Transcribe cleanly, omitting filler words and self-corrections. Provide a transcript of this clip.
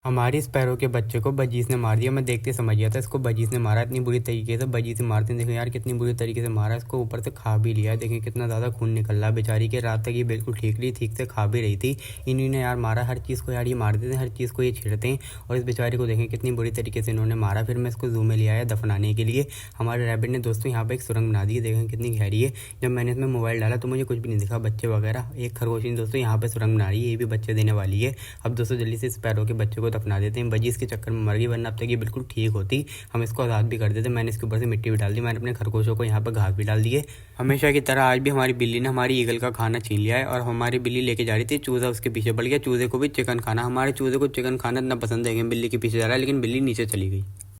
हमारी स्पैरो के बच्चे को बजीज ने मार दिया। मैं देखते समझ गया था इसको बजीज ने मारा, इतनी बुरी तरीके से बजीज से मारते हैं। देखो यार कितनी बुरी तरीके से मारा, इसको ऊपर से खा भी लिया। देखें कितना ज़्यादा खून निकल रहा है बेचारी के। रात तक ये बिल्कुल ठीक से खा भी रही थी। इन्हीं ने यार मारा, हर चीज़ को यार ये मार देते हैं, हर चीज़ को ये छेड़ते हैं। और इस बेचारी को देखें कितनी बुरी तरीके से इन्होंने मारा। फिर मैं इसको जू में ले आया दफनाने के लिए। हमारे रैबिट ने दोस्तों यहाँ पर एक सुरंग बना दी है, देखें कितनी गहरी है। जब मैंने इसमें मोबाइल डाला तो मुझे कुछ भी नहीं दिखा, बच्चे वगैरह। एक खरगोशी दोस्तों यहाँ पर सुरंग बना रही है, ये भी बच्चे देने वाली है। अब दोस्तों जल्दी से स्पैरो के बच्चे को दफना देते हैं। बजीज के चक्कर में मर गई, वरना अब तक ये बिल्कुल ठीक होती। हम इसको आज़ाद भी कर देते। मैंने इसके ऊपर से मिट्टी भी डाल दी, मैंने अपने खरगोशों को यहाँ पर घास भी डाल दिए। हमेशा की तरह आज भी हमारी बिल्ली ने हमारी ईगल का खाना छीन लिया है। और हमारी बिल्ली लेके जा रही थी, चूजा उसके पीछे पड़ गया। चूजे को भी चिकन खाना, हमारे चूजे को चिकन खाना इतना पसंद है कि बिल्ली के पीछे जा रहा है, लेकिन बिल्ली नीचे चली गई।